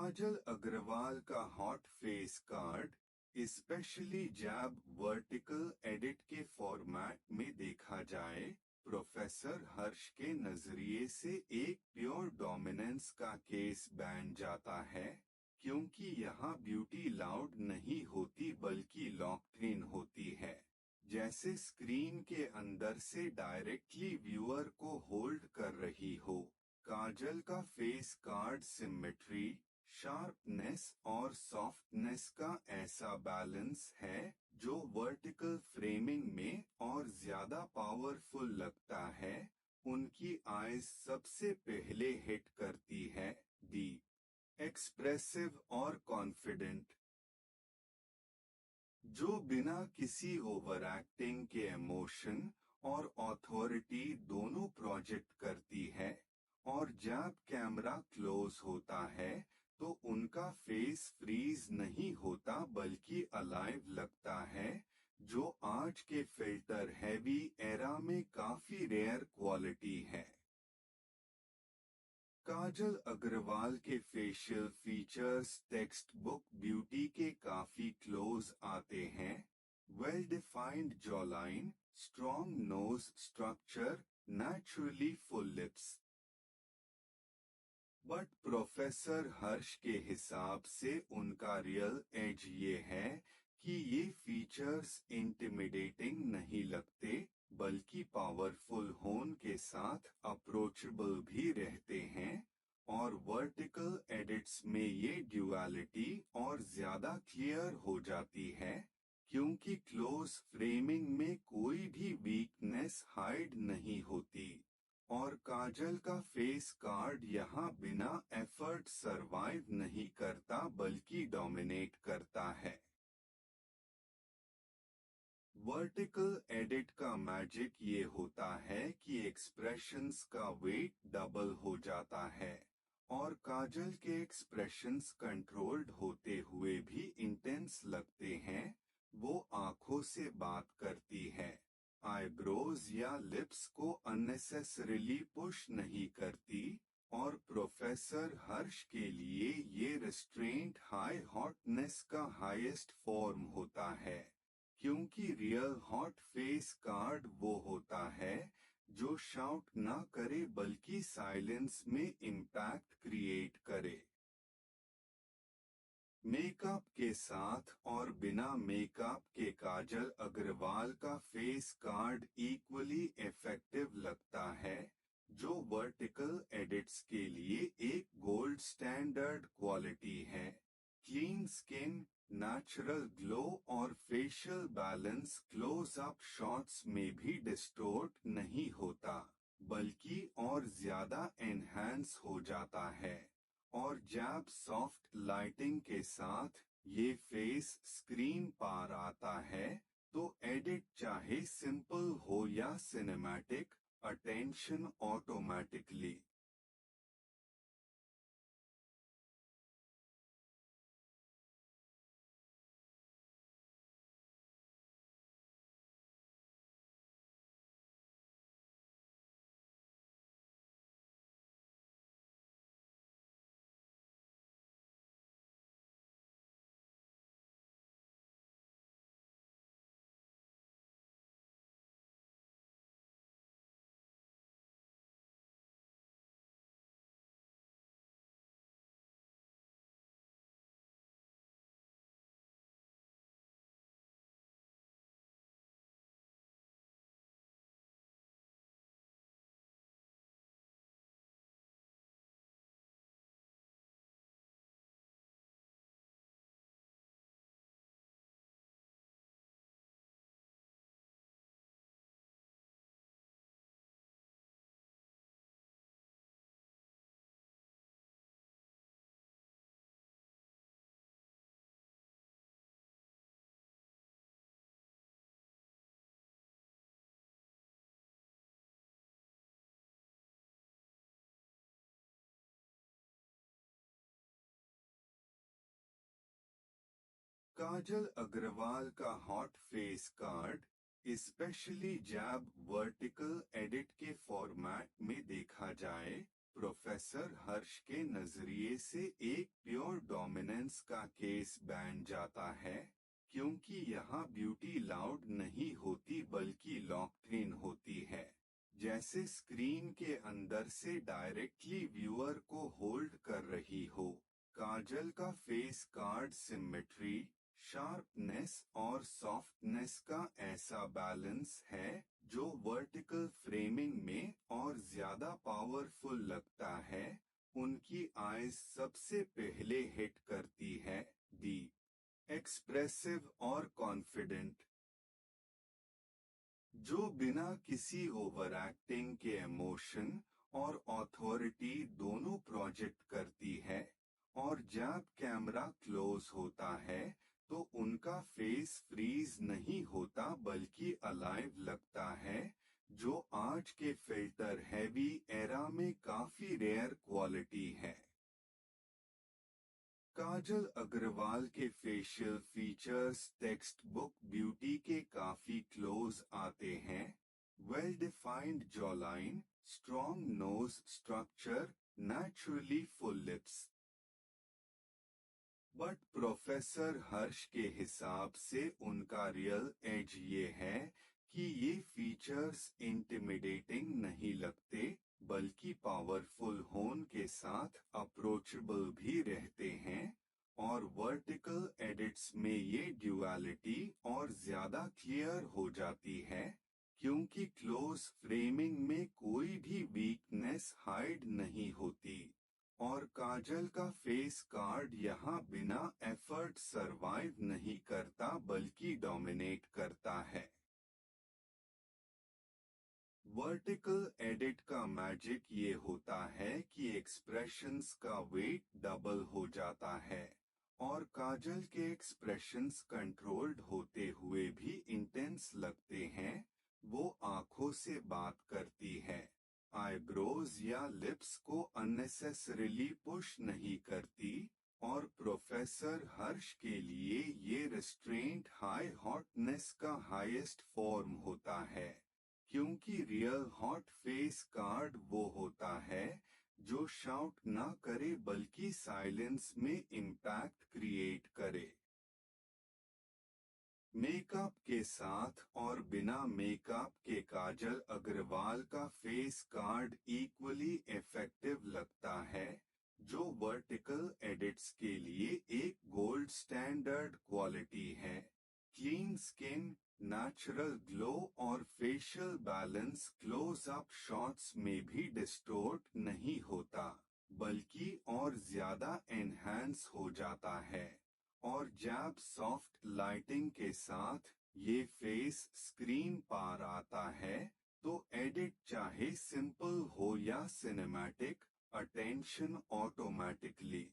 काजल अग्रवाल का hot face card, specially जैब vertical edit के format में देखा जाए, प्रोफेसर हर्ष के नजरिए से एक प्योर डोमिनेंस का केस बन जाता है, क्योंकि यहाँ ब्यूटी लाउड नहीं होती बल्कि लॉक्ड इन होती है, जैसे स्क्रीन के अंदर से डायरेक्टली व्यूअर को होल्ड कर रही हो। काजल का फेस कार्ड सिमेट्री, शार्पनेस और सॉफ्टनेस का ऐसा बैलेंस है जो वर्टिकल फ्रेमिंग में और ज्यादा पावरफुल लगता है। उनकी आईज सबसे पहले हिट करती है, डीप, एक्सप्रेसिव और कॉन्फिडेंट, जो बिना किसी ओवर एक्टिंग के इमोशन और अथॉरिटी दोनों प्रोजेक्ट करती है। और जब कैमरा क्लोज होता है तो उनका फेस फ्रीज नहीं होता बल्कि अलाइव लगता है, जो आज के फिल्टर हैवी एरा में काफी रेयर क्वालिटी है। काजल अग्रवाल के facial features textbook beauty के काफी क्लोज आते हैं। Well defined jawline, strong nose structure, naturally full lips. But professor Harsh के हिसाब से उनका रियल एज ये है कि ये फीचर्स इंटिमिडेटिंग नहीं लगते बल्कि पावरफुल होने के साथ अप्रोचेबल भी रहते हैं। और वर्टिकल एडिट्स में ये ड्यूअलिटी और ज्यादा क्लियर हो जाती है, क्योंकि क्लोज फ्रेमिंग में कोई भी वीकनेस हाइड नहीं होती। और काजल का फेस कार्ड यहाँ बिना एफर्ट सरवाइव नहीं करता बल्कि डोमिनेट करता है। वर्टिकल एडिट का मैजिक ये होता है कि एक्सप्रेशंस का वेट डबल हो जाता है, और काजल के एक्सप्रेशंस कंट्रोल्ड होते हुए भी इंटेंस लगते हैं। वो आंखों से बात करती है, आईब्रोज या लिप्स को अननेसेसरीली पुश नहीं करती। और प्रोफेसर हर्ष के लिए ये रिस्ट्रेंट हाई हॉटनेस का हाईएस्ट फॉर्म होता है, क्योंकि रियल हॉट फेस कार्ड वो होता है जो शाउट ना करे बल्कि साइलेंस में इम्पैक्ट क्रिएट करे। मेकअप के साथ और बिना मेकअप के काजल अग्रवाल का फेस कार्ड इक्वली इफेक्टिव लगता है, जो वर्टिकल एडिट्स के लिए एक गोल्ड स्टैंडर्ड क्वालिटी है। क्लीन स्किन, नेचुरल ग्लो और facial balance close up shots में भी डिस्टोर्ट नहीं होता, बल्कि और ज्यादा एनहांस हो जाता है। और जब सॉफ्ट लाइटिंग के साथ ये फेस स्क्रीन पर आता है, तो एडिट चाहे सिंपल हो या सिनेमैटिक, अटेंशन ऑटोमेटिकली। काजल अग्रवाल का हॉट फेस कार्ड, स्पेशली जब वर्टिकल एडिट के फॉर्मेट में देखा जाए, प्रोफेसर हर्ष के नजरिए से एक प्योर डोमिनेंस का केस बन जाता है, क्योंकि यहाँ ब्यूटी लाउड नहीं होती बल्कि लॉक्ड इन होती है, जैसे स्क्रीन के अंदर से डायरेक्टली व्यूअर को होल्ड कर रही हो। काजल का फेस कार्ड सिमेट्री, शार्पनेस और सॉफ्टनेस का ऐसा बैलेंस है जो वर्टिकल फ्रेमिंग में और ज्यादा पावरफुल लगता है। उनकी आईज सबसे पहले हिट करती है, डीप, एक्सप्रेसिव और कॉन्फिडेंट, जो बिना किसी ओवर एक्टिंग के इमोशन और अथॉरिटी दोनों प्रोजेक्ट करती है। और जब कैमरा क्लोज होता है तो उनका फेस फ्रीज नहीं होता बल्कि अलाइव लगता है, जो आज के फिल्टर हैवी एरा में काफी रेयर क्वालिटी है। काजल अग्रवाल के facial features textbook beauty के काफी क्लोज आते हैं। Well defined jawline, strong nose structure, naturally full lips. But professor Harsh के हिसाब से उनका रियल एज ये है कि ये फीचर्स इंटिमिडेटिंग नहीं लगते बल्कि पावरफुल होने के साथ अप्रोचेबल भी रहते हैं। और वर्टिकल एडिट्स में ये ड्यूअलिटी और ज्यादा क्लियर हो जाती है, क्योंकि क्लोज फ्रेमिंग में कोई भी वीकनेस हाइड नहीं होती। और काजल का फेस कार्ड यहाँ बिना एफर्ट सरवाइव नहीं करता बल्कि डोमिनेट करता है। वर्टिकल एडिट का मैजिक ये होता है कि एक्सप्रेशंस का वेट डबल हो जाता है और काजल के एक्सप्रेशंस कंट्रोल्ड होते हुए भी इंटेंस लगते हैं। वो आंखों से बात करती है, आईब्रोज या लिप्स को अननेसेसरीली पुश नहीं करती। और प्रोफेसर हर्ष के लिए ये रिस्ट्रेंट हाई हॉटनेस का हाईएस्ट फॉर्म होता है, क्योंकि रियल हॉट फेस कार्ड वो होता है जो शाउट ना करे बल्कि साइलेंस में इम्पैक्ट क्रिएट करे। मेकअप के साथ और बिना मेकअप के काजल अग्रवाल का फेस कार्ड इक्वली इफेक्टिव लगता है, जो वर्टिकल एडिट्स के लिए एक गोल्ड स्टैंडर्ड क्वालिटी है। क्लीन स्किन, नेचुरल ग्लो और facial balance close up shots में भी डिस्टोर्ट नहीं होता बल्कि और ज्यादा एनहांस हो जाता है। और जब सॉफ्ट लाइटिंग के साथ ये फेस स्क्रीन पर आता है तो एडिट चाहे सिंपल हो या सिनेमैटिक, अटेंशन ऑटोमेटिकली